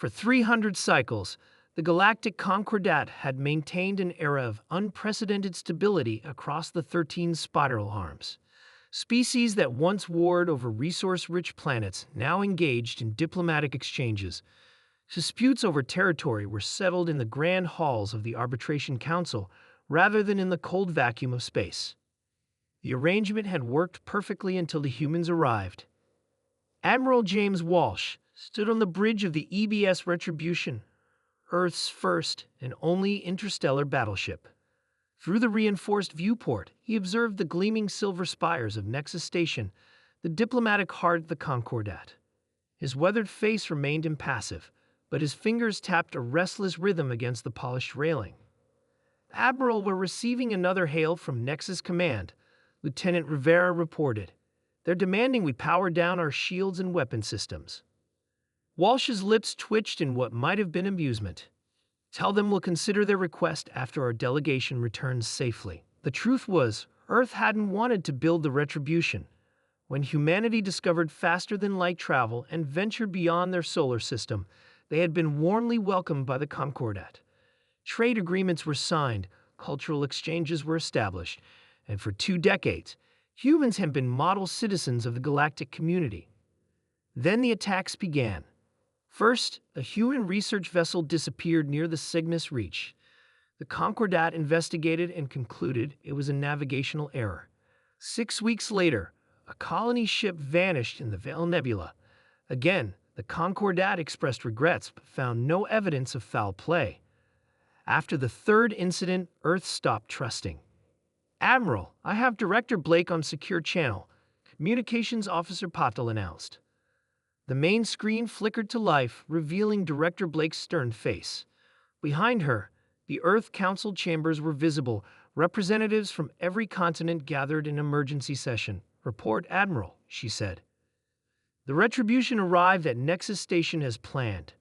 For 300 cycles, the Galactic Concordat had maintained an era of unprecedented stability across the 13 spiral arms. Species that once warred over resource-rich planets now engaged in diplomatic exchanges. Disputes over territory were settled in the grand halls of the Arbitration Council rather than in the cold vacuum of space. The arrangement had worked perfectly until the humans arrived. Admiral James Walsh stood on the bridge of the EBS Retribution, Earth's first and only interstellar battleship. Through the reinforced viewport, he observed the gleaming silver spires of Nexus Station, the diplomatic heart of the Concordat. His weathered face remained impassive, but his fingers tapped a restless rhythm against the polished railing. Admiral, we're receiving another hail from Nexus Command, Lieutenant Rivera reported. They're demanding we power down our shields and weapon systems. Walsh's lips twitched in what might have been amusement. Tell them we'll consider their request after our delegation returns safely. The truth was, Earth hadn't wanted to build the Retribution. When humanity discovered faster-than-light travel and ventured beyond their solar system, they had been warmly welcomed by the Concordat. Trade agreements were signed, cultural exchanges were established, and for 2 decades, humans had been model citizens of the galactic community. Then the attacks began. First, a human research vessel disappeared near the Cygnus Reach. The Concordat investigated and concluded it was a navigational error. 6 weeks later, a colony ship vanished in the Veil Nebula. Again, the Concordat expressed regrets but found no evidence of foul play. After the 3rd incident, Earth stopped trusting. Admiral, I have Director Blake on secure channel, Communications Officer Patel announced. The main screen flickered to life, revealing Director Blake's stern face. Behind her, the Earth Council chambers were visible, representatives from every continent gathered in emergency session. Report, Admiral, she said. The Retribution arrived at Nexus Station as planned.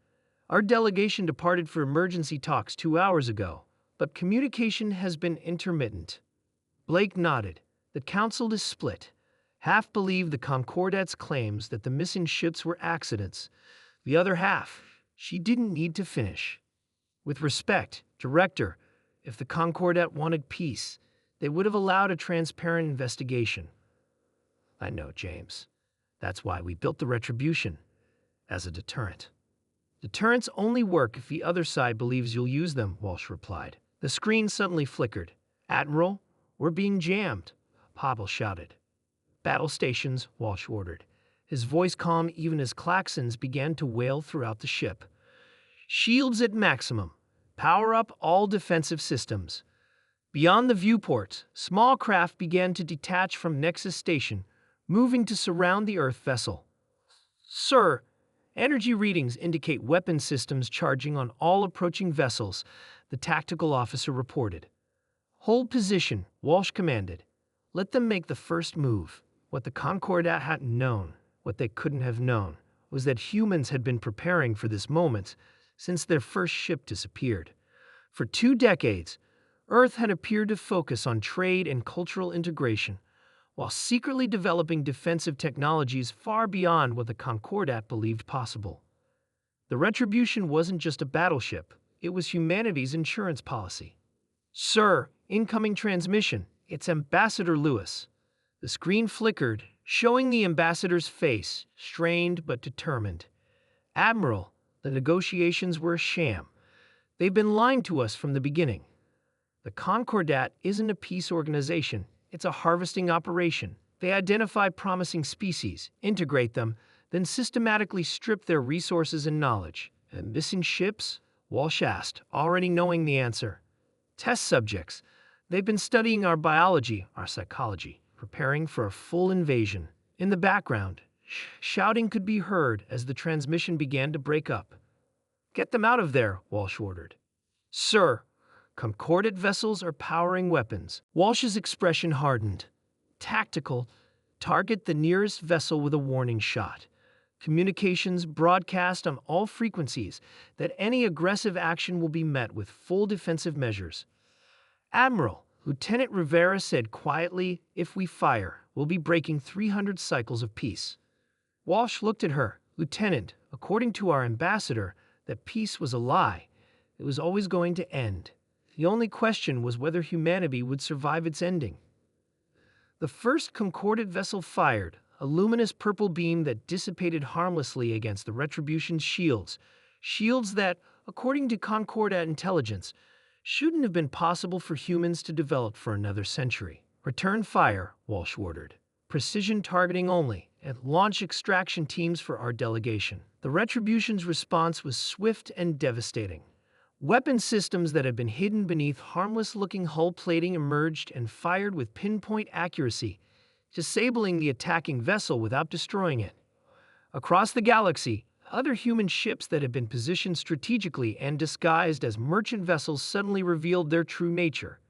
Our delegation departed for emergency talks 2 hours ago, but communication has been intermittent. Blake nodded. The Council is split. Half believe the Concordat's claims that the missing ships were accidents. The other half, she didn't need to finish. With respect, Director, if the Concordat wanted peace, they would have allowed a transparent investigation. I know, James. That's why we built the Retribution, as a deterrent. Deterrents only work if the other side believes you'll use them, Walsh replied. The screen suddenly flickered. Admiral, we're being jammed, Pavel shouted. Battle stations, Walsh ordered, his voice calm even as klaxons began to wail throughout the ship. Shields at maximum. Power up all defensive systems. Beyond the viewport, small craft began to detach from Nexus Station, moving to surround the Earth vessel. Sir, energy readings indicate weapon systems charging on all approaching vessels, the tactical officer reported. Hold position, Walsh commanded. Let them make the first move. What the Concordat hadn't known, what they couldn't have known, was that humans had been preparing for this moment since their first ship disappeared. For 2 decades, Earth had appeared to focus on trade and cultural integration, while secretly developing defensive technologies far beyond what the Concordat believed possible. The Retribution wasn't just a battleship, it was humanity's insurance policy. Sir, incoming transmission, it's Ambassador Lewis. The screen flickered, showing the ambassador's face, strained but determined. Admiral, the negotiations were a sham. They've been lying to us from the beginning. The Concordat isn't a peace organization, it's a harvesting operation. They identify promising species, integrate them, then systematically strip their resources and knowledge. And missing ships? Walsh asked, already knowing the answer. Test subjects. They've been studying our biology, our psychology, preparing for a full invasion. In the background, shouting could be heard as the transmission began to break up. Get them out of there, Walsh ordered. Sir, Concordat vessels are powering weapons. Walsh's expression hardened. Tactical, target the nearest vessel with a warning shot. Communications broadcast on all frequencies that any aggressive action will be met with full defensive measures. Admiral, Lieutenant Rivera said quietly, if we fire, we'll be breaking 300 cycles of peace. Walsh looked at her. Lieutenant, according to our ambassador, that peace was a lie. It was always going to end. The only question was whether humanity would survive its ending. The first Concordat vessel fired a luminous purple beam that dissipated harmlessly against the Retribution's shields that, according to Concordat intelligence, shouldn't have been possible for humans to develop for another century. Return fire, Walsh ordered. Precision targeting only, and launch extraction teams for our delegation. The Retribution's response was swift and devastating. Weapon systems that had been hidden beneath harmless-looking hull plating emerged and fired with pinpoint accuracy, disabling the attacking vessel without destroying it. Across the galaxy, other human ships that had been positioned strategically and disguised as merchant vessels suddenly revealed their true nature.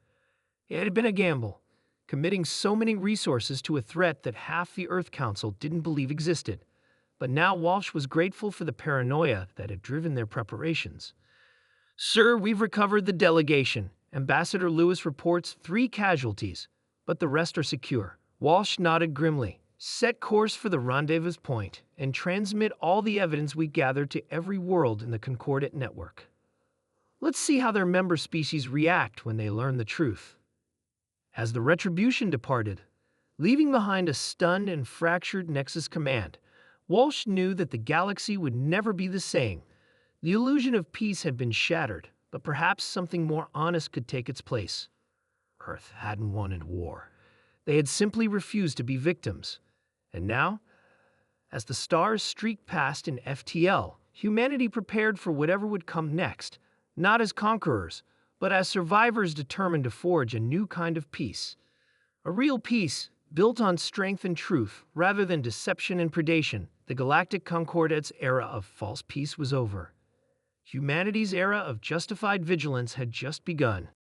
It had been a gamble, committing so many resources to a threat that half the Earth Council didn't believe existed. But now Walsh was grateful for the paranoia that had driven their preparations. "Sir, we've recovered the delegation. Ambassador Lewis reports 3 casualties, but the rest are secure." Walsh nodded grimly. "Set course for the rendezvous point and transmit all the evidence we gathered to every world in the Concordat network. Let's see how their member species react when they learn the truth." As the Retribution departed, leaving behind a stunned and fractured Nexus command, Walsh knew that the galaxy would never be the same. The illusion of peace had been shattered, but perhaps something more honest could take its place. Earth hadn't wanted war. They had simply refused to be victims. And now, as the stars streaked past in FTL, humanity prepared for whatever would come next, not as conquerors, but as survivors determined to forge a new kind of peace. A real peace, built on strength and truth, rather than deception and predation. The Galactic Concordat's era of false peace was over. Humanity's era of justified vigilance had just begun.